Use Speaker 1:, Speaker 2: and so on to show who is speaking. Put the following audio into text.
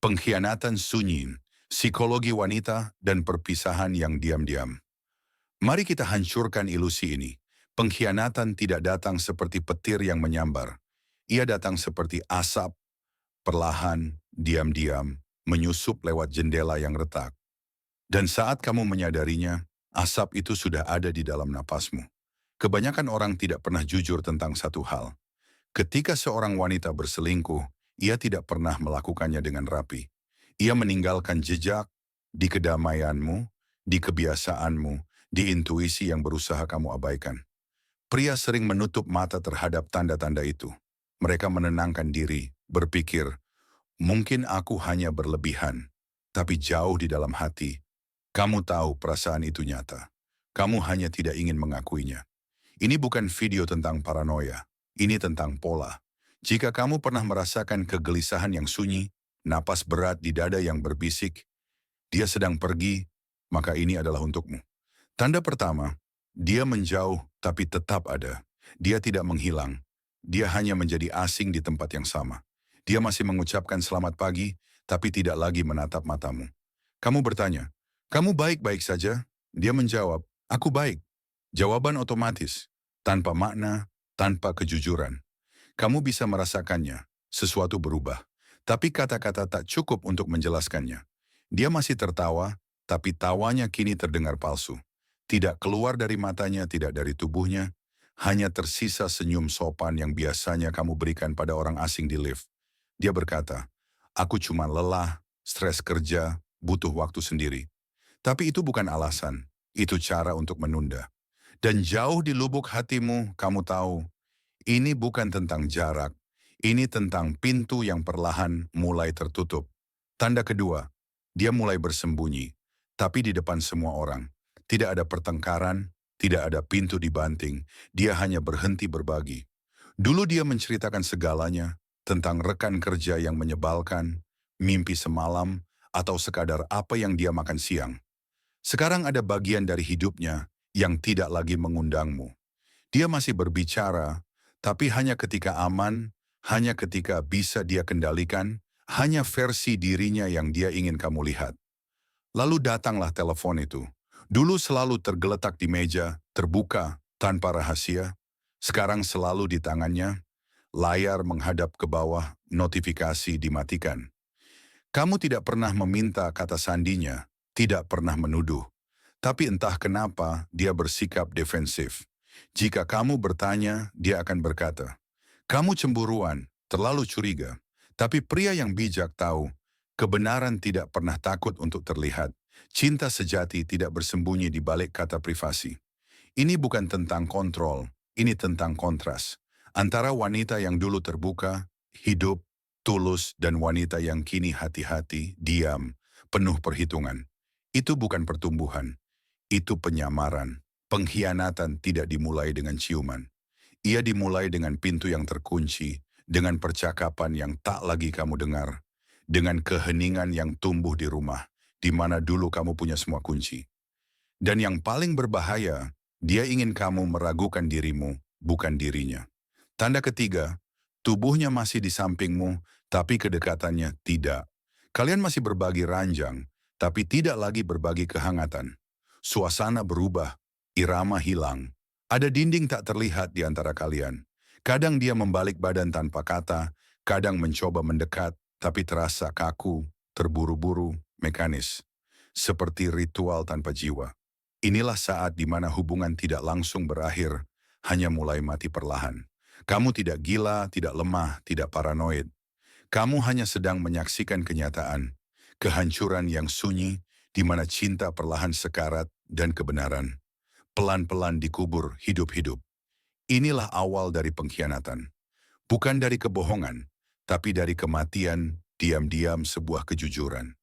Speaker 1: Pengkhianatan sunyi, psikologi wanita, dan perpisahan yang diam-diam. Mari kita hancurkan ilusi ini. Pengkhianatan tidak datang seperti petir yang menyambar. Ia datang seperti asap, perlahan, diam-diam, menyusup lewat jendela yang retak. Dan saat kamu menyadarinya, asap itu sudah ada di dalam napasmu. Kebanyakan orang tidak pernah jujur tentang satu hal. Ketika seorang wanita berselingkuh, ia tidak pernah melakukannya dengan rapi. Ia meninggalkan jejak di kedamaianmu, di kebiasaanmu, di intuisi yang berusaha kamu abaikan. Pria sering menutup mata terhadap tanda-tanda itu. Mereka menenangkan diri, berpikir, mungkin aku hanya berlebihan, tapi jauh di dalam hati. Kamu tahu perasaan itu nyata. Kamu hanya tidak ingin mengakuinya. Ini bukan video tentang paranoia. Ini tentang pola. Jika kamu pernah merasakan kegelisahan yang sunyi, napas berat di dada yang berbisik, dia sedang pergi, maka ini adalah untukmu. Tanda pertama, dia menjauh tapi tetap ada. Dia tidak menghilang. Dia hanya menjadi asing di tempat yang sama. Dia masih mengucapkan selamat pagi, tapi tidak lagi menatap matamu. Kamu bertanya, kamu baik-baik saja? Dia menjawab, aku baik. Jawaban otomatis, tanpa makna, tanpa kejujuran. Kamu bisa merasakannya, sesuatu berubah. Tapi kata-kata tak cukup untuk menjelaskannya. Dia masih tertawa, tapi tawanya kini terdengar palsu. Tidak keluar dari matanya, tidak dari tubuhnya, hanya tersisa senyum sopan yang biasanya kamu berikan pada orang asing di lift. Dia berkata, aku cuma lelah, stres kerja, butuh waktu sendiri. Tapi itu bukan alasan, itu cara untuk menunda. Dan jauh di lubuk hatimu, kamu tahu, ini bukan tentang jarak, ini tentang pintu yang perlahan mulai tertutup. Tanda kedua, dia mulai bersembunyi, tapi di depan semua orang. Tidak ada pertengkaran, tidak ada pintu dibanting, dia hanya berhenti berbagi. Dulu dia menceritakan segalanya, tentang rekan kerja yang menyebalkan, mimpi semalam, atau sekadar apa yang dia makan siang. Sekarang ada bagian dari hidupnya yang tidak lagi mengundangmu. Dia masih berbicara, tapi hanya ketika aman, hanya ketika bisa dia kendalikan, hanya versi dirinya yang dia ingin kamu lihat. Lalu datanglah telepon itu. Dulu selalu tergeletak di meja, terbuka, tanpa rahasia. Sekarang selalu di tangannya, layar menghadap ke bawah, notifikasi dimatikan. Kamu tidak pernah meminta kata sandinya, tidak pernah menuduh. Tapi entah kenapa dia bersikap defensif. Jika kamu bertanya, dia akan berkata, kamu cemburuan, terlalu curiga. Tapi pria yang bijak tahu, kebenaran tidak pernah takut untuk terlihat. Cinta sejati tidak bersembunyi di balik kata privasi. Ini bukan tentang kontrol, ini tentang kontras. Antara wanita yang dulu terbuka, hidup, tulus, dan wanita yang kini hati-hati, diam, penuh perhitungan. Itu bukan pertumbuhan, itu penyamaran. Pengkhianatan tidak dimulai dengan ciuman. Ia dimulai dengan pintu yang terkunci, dengan percakapan yang tak lagi kamu dengar, dengan keheningan yang tumbuh di rumah, di mana dulu kamu punya semua kunci. Dan yang paling berbahaya, dia ingin kamu meragukan dirimu, bukan dirinya. Tanda ketiga, tubuhnya masih di sampingmu, tapi kedekatannya tidak. Kalian masih berbagi ranjang, tapi tidak lagi berbagi kehangatan. Suasana berubah, irama hilang. Ada dinding tak terlihat di antara kalian. Kadang dia membalik badan tanpa kata, kadang mencoba mendekat, tapi terasa kaku, terburu-buru, mekanis. Seperti ritual tanpa jiwa. Inilah saat di mana hubungan tidak langsung berakhir, hanya mulai mati perlahan. Kamu tidak gila, tidak lemah, tidak paranoid. Kamu hanya sedang menyaksikan kenyataan. Kehancuran yang sunyi, di mana cinta perlahan sekarat dan kebenaran pelan-pelan dikubur hidup-hidup. Inilah awal dari pengkhianatan. Bukan dari kebohongan, tapi dari kematian, diam-diam sebuah kejujuran.